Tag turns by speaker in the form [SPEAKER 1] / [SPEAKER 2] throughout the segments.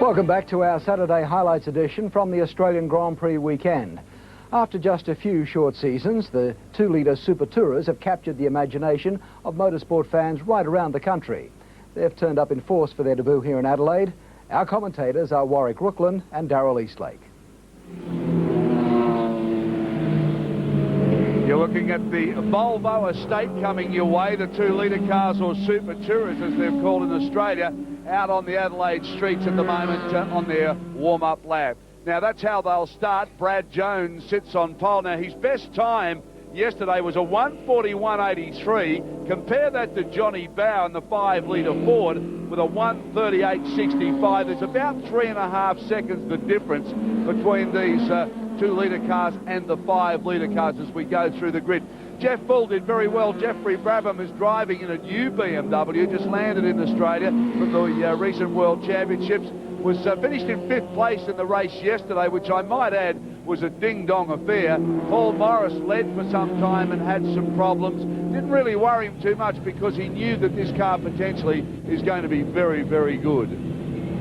[SPEAKER 1] Welcome back to our Saturday Highlights edition from the Australian Grand Prix weekend. After just a few short seasons, the 2-litre Super Tourers have captured the imagination of motorsport fans right around the country. They've turned up in force for their debut here in Adelaide. Our commentators are Warwick Rookland and Daryl Eastlake.
[SPEAKER 2] You're looking at the Volvo estate coming your way, the 2-litre cars, or Super Tourers as they're called in Australia, out on the Adelaide streets at the moment on their warm-up lap. Now that's how they'll start. Brad Jones sits on pole. Now his best time yesterday was a 1:41.83. Compare that to Johnny Bow in the 5-litre Ford with a 1:38.65. There's about 3.5 seconds the difference between these 2-litre cars and the 5-litre cars as we go through the grid. Jeff Bull did very well. Jeffrey Brabham is driving in a new BMW, just landed in Australia from the recent World Championships. Was finished in 5th place in the race yesterday, which I might add was a ding-dong affair. Paul Morris led for some time and had some problems. Didn't really worry him too much because he knew that this car potentially is going to be very, very good.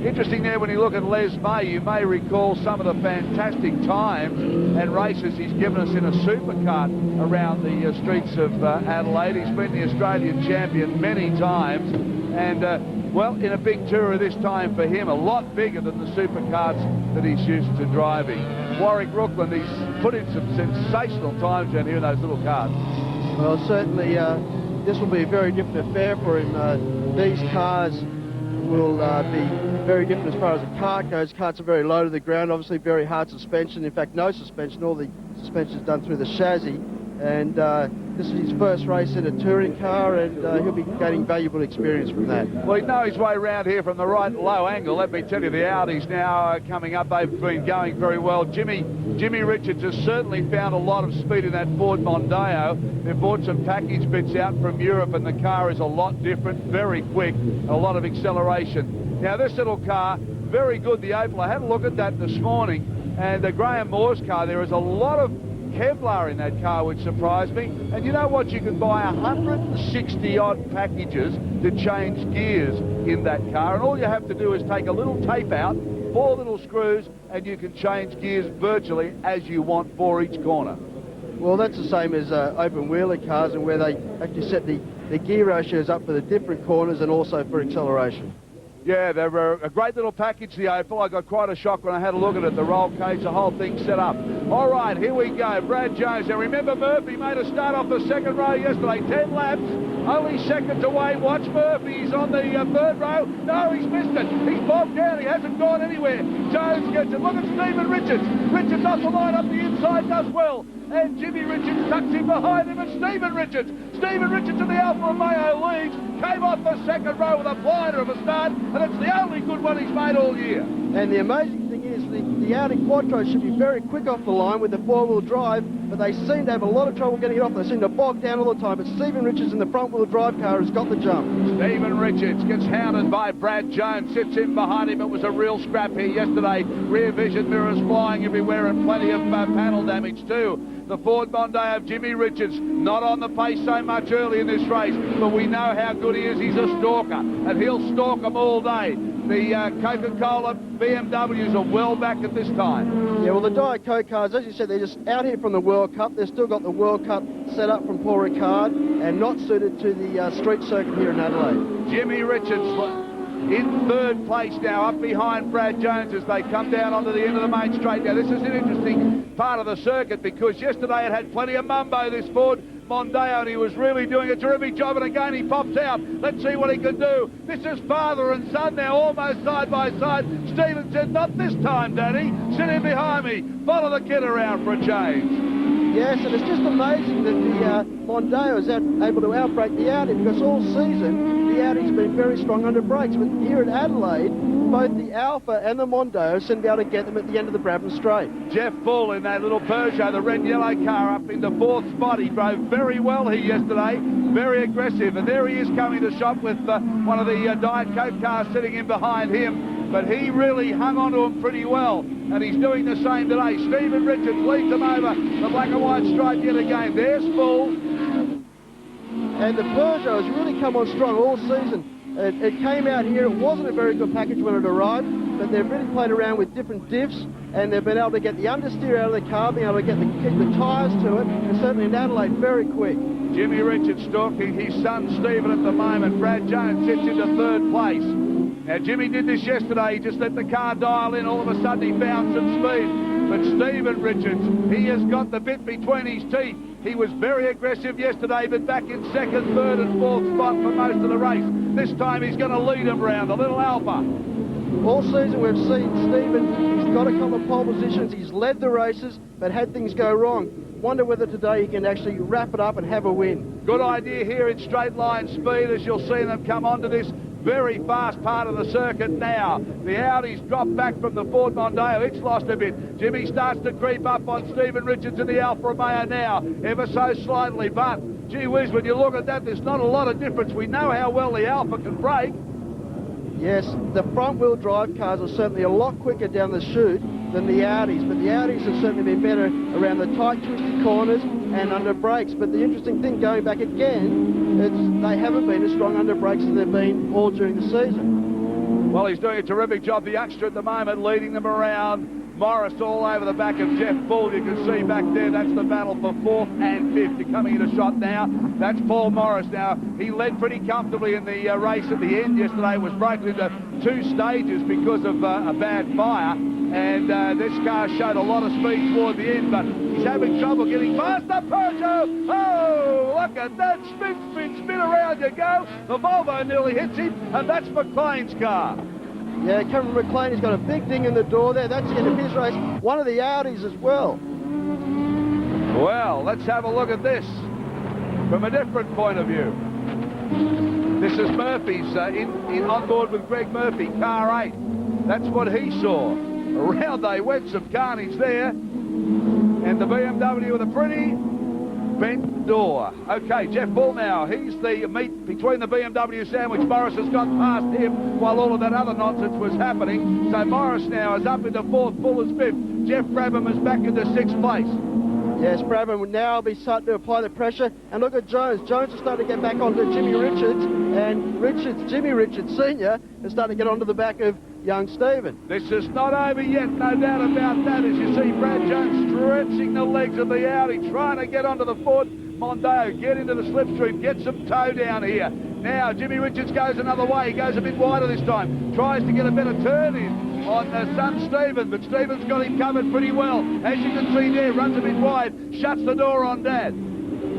[SPEAKER 2] Interesting there when you look at Les May, you may recall some of the fantastic times and races he's given us in a supercar around the streets of Adelaide. He's been the Australian champion many times, and well, in a big tourer this time for him, a lot bigger than the supercars that he's used to driving. Warwick Rookland, he's put in some sensational times down here in those little cars.
[SPEAKER 3] Well, certainly this will be a very different affair for him. These cars will be very different as far as the kart goes. Karts are very low to the ground, obviously very hard suspension. In fact, no suspension. All the suspension is done through the chassis. And this is his first race in a touring car, and he'll be gaining valuable experience from that.
[SPEAKER 2] Well, he'd know his way around here from the right low angle. Let me tell you, the Audis now coming up. They've been going very well. Jimmy Richards has certainly found a lot of speed in that Ford Mondeo. They've bought some package bits out from Europe, and the car is a lot different, very quick, a lot of acceleration. Now, this little car, very good, the Opel. I had a look at that this morning, and the Graham Moore's car, there is a lot of Kevlar in that car, which surprised me. And you know what? You can buy 160-odd packages to change gears in that car, and all you have to do is take a little tape out, 4 little screws, and you can change gears virtually as you want for each corner.
[SPEAKER 3] Well, that's the same as open-wheeler cars, and where they actually set the gear ratios up for the different corners and also for acceleration.
[SPEAKER 2] Yeah, they were a great little package, the Opel. I got quite a shock when I had a look at it. The roll cage, the whole thing set up. All right, here we go. Brad Jones. Now, remember, Murphy made a start off the second row yesterday. 10 laps, only seconds away. Watch Murphy. He's on the 3rd row. No, he's missed it. He's bogged down. He hasn't gone anywhere. Jones gets it. Look at Stephen Richards. Richards off the line up the inside, does well. And Jimmy Richards tucks in behind him, and Stephen Richards in the Alfa Romeo leads, came off the 2nd row with a blinder of a start, and it's the only good one he's made all year.
[SPEAKER 3] And the amazing thing is the Audi Quattro should be very quick off the line with the 4-wheel drive, but they seem to have a lot of trouble getting it off. They seem to bog down all the time, but Stephen Richards in the front-wheel drive car has got the jump.
[SPEAKER 2] Stephen Richards gets hounded by Brad Jones, sits in behind him. It was a real scrap here yesterday. Rear vision mirrors flying everywhere and plenty of panel damage too. The Ford Mondeo of Jimmy Richards, not on the pace so much early in this race, but we know how good he is. He's a stalker, and he'll stalk them all day. The Coca-Cola BMWs are well back at this time.
[SPEAKER 3] Yeah, well, the Diet Coke cars, as you said, they're just out here from the World Cup. They've still got the World Cup set up from Paul Ricard and not suited to the street circuit here in Adelaide.
[SPEAKER 2] Jimmy Richards in 3rd place now, up behind Brad Jones as they come down onto the end of the main straight. Now, this is an interesting part of the circuit because yesterday it had plenty of mumbo, this Ford Mondeo, and he was really doing a terrific job, and again he pops out. Let's see what he can do. This is father and son now, almost side by side. Stephen said, not this time, Daddy. Sit in behind me. Follow the kid around for a change.
[SPEAKER 3] Yes, and it's just amazing that the Mondeo is able to outbrake the Audi, because all season the Audi's been very strong under brakes. But here at Adelaide, both the Alfa and the Mondeo seem to be able to get them at the end of the Brabham Straight.
[SPEAKER 2] Jeff Bull in that little Peugeot, the red-yellow car, up in the 4th spot. He drove very well here yesterday, very aggressive. And there he is coming to shop with one of the Diet Coke cars sitting in behind him. But he really hung on to him pretty well, and he's doing the same today. Stephen Richards leads him over the black and white stripe yet again. There's Bull.
[SPEAKER 3] And the Peugeot has really come on strong all season. It came out here. It wasn't a very good package when it arrived, but they've really played around with different diffs, and they've been able to get the understeer out of the car, being able to keep the tyres to it, and certainly in Adelaide, very quick.
[SPEAKER 2] Jimmy Richards stalking his son Stephen at the moment. Brad Jones sits into third place. Now, Jimmy did this yesterday. He just let the car dial in. All of a sudden, he found some speed. But Stephen Richards, he has got the bit between his teeth. He was very aggressive yesterday, but back in second, third and fourth spot for most of the race. This time, he's going to lead him round. A little alpha.
[SPEAKER 3] All season we've seen Stephen, he's got a couple of pole positions, he's led the races, but had things go wrong. Wonder whether today he can actually wrap it up and have a win.
[SPEAKER 2] Good idea here in straight line speed as you'll see them come onto this very fast part of the circuit now. The Audi's dropped back from the Ford Mondeo. It's lost a bit. Jimmy starts to creep up on Stephen Richards in the Alfa Romeo now, ever so slightly, but gee whiz, when you look at that, there's not a lot of difference. We know how well the Alfa can brake.
[SPEAKER 3] Yes, the front-wheel drive cars are certainly a lot quicker down the chute than the Audis, but the Audis have certainly been better around the tight, twisty corners and under brakes. But the interesting thing, going back again, they haven't been as strong under brakes as they've been all during the season.
[SPEAKER 2] Well, he's doing a terrific job, the youngster at the moment, leading them around. Morris all over the back of Jeff Bull. You can see back there, that's the battle for fourth and fifth. You're coming in a shot now. That's Paul Morris now. He led pretty comfortably in the race at the end yesterday. Was broken into two stages because of a bad fire. And this car showed a lot of speed toward the end, but he's having trouble getting past the Peugeot. Oh, look at that. Spin, spin, spin, around you go. The Volvo nearly hits him, and that's McLean's car.
[SPEAKER 3] Yeah, Cameron McLean has got a big ding in the door there. That's the end of his race. One of the Audis as well.
[SPEAKER 2] Well, let's have a look at this from a different point of view. This is Murphy's on board with Greg Murphy, car 8. That's what he saw. Around they went, some carnage there. And the BMW with a pretty bent door. Okay, Jeff Bull now. He's the meat between the BMW sandwich. Morris has got past him while all of that other nonsense was happening. So Morris now is up into fourth, Bull is fifth. Jeff Brabham is back into sixth place.
[SPEAKER 3] Yes, Brabham would now be starting to apply the pressure. And look at Jones. Jones is starting to get back onto Jimmy Richards. And Jimmy Richards Sr. is starting to get onto the back of young Stephen.
[SPEAKER 2] This is not over yet, no doubt about that, as you see Brad Jones stretching the legs of the Audi, trying to get onto the Ford Mondeo, get into the slipstream, get some toe down here. Now Jimmy Richards goes another way. He goes a bit wider this time, tries to get a better turn in on son Stephen, but Stephen's got him covered pretty well. As you can see there, runs a bit wide, shuts the door on Dad.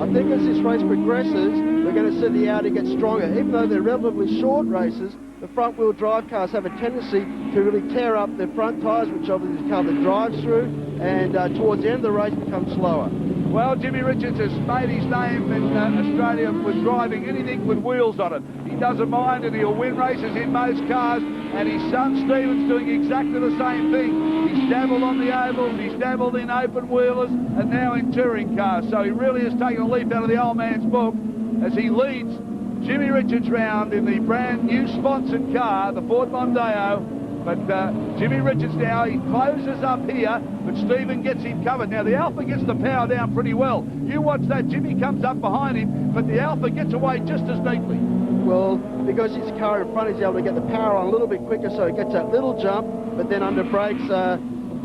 [SPEAKER 3] I think as this race progresses, we're going to see the Audi get stronger. Even though they're relatively short races, the front-wheel drive cars have a tendency to really tear up their front tyres, which obviously the car that drives through, and towards the end of the race becomes slower.
[SPEAKER 2] Well, Jimmy Richards has made his name in Australia with driving anything with wheels on it. He doesn't mind, and he'll win races in most cars, and his son Stephen's doing exactly the same thing. He's dabbled on the ovals, he's dabbled in open wheelers, and now in touring cars. So he really has taken a leaf out of the old man's book as he leads Jimmy Richards round in the brand new sponsored car, the Ford Mondeo. But Jimmy Richards now, he closes up here, but Stephen gets him covered. Now the Alfa gets the power down pretty well. You watch that, Jimmy comes up behind him, but the Alfa gets away just as neatly.
[SPEAKER 3] Well, because his car in front, he's able to get the power on a little bit quicker, so he gets that little jump, but then under brakes,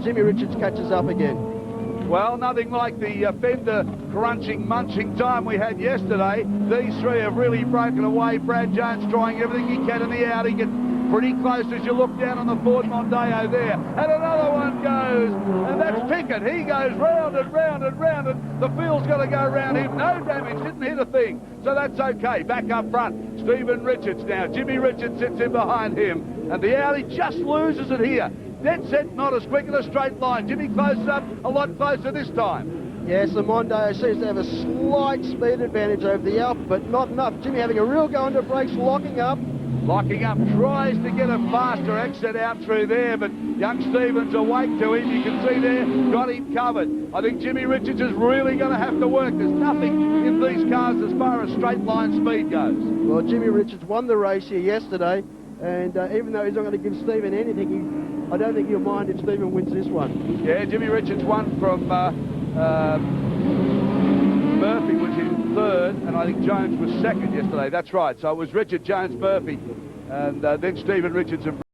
[SPEAKER 3] Jimmy Richards catches up again.
[SPEAKER 2] Well, nothing like the fender crunching, munching time we had yesterday. These three have really broken away. Brad Jones trying everything he can in the Audi, get pretty close as you look down on the Ford Mondeo there. And another one goes, and that's Pickett. He goes round and round and round, and the field's got to go around him. No damage, didn't hit a thing. So that's okay. Back up front, Stephen Richards now. Jimmy Richards sits in behind him, and the Audi just loses it here. Dead set, not as quick in a straight line. Jimmy closes up a lot closer this time.
[SPEAKER 3] Yes, the Mondeo seems to have a slight speed advantage over the Alfa, but not enough. Jimmy having a real go under brakes, locking up.
[SPEAKER 2] Locking up, tries to get a faster exit out through there, but young Stephen's awake to him. You can see there, got him covered. I think Jimmy Richards is really going to have to work. There's nothing in these cars as far as straight line speed goes.
[SPEAKER 3] Well, Jimmy Richards won the race here yesterday, and even though he's not going to give Stephen anything, I don't think he'll mind if Stephen wins this one.
[SPEAKER 2] Yeah, Jimmy Richards won from Murphy was in third, and I think Jones was second yesterday. That's right. So it was Richard, Jones, Murphy And then Stephen Richardson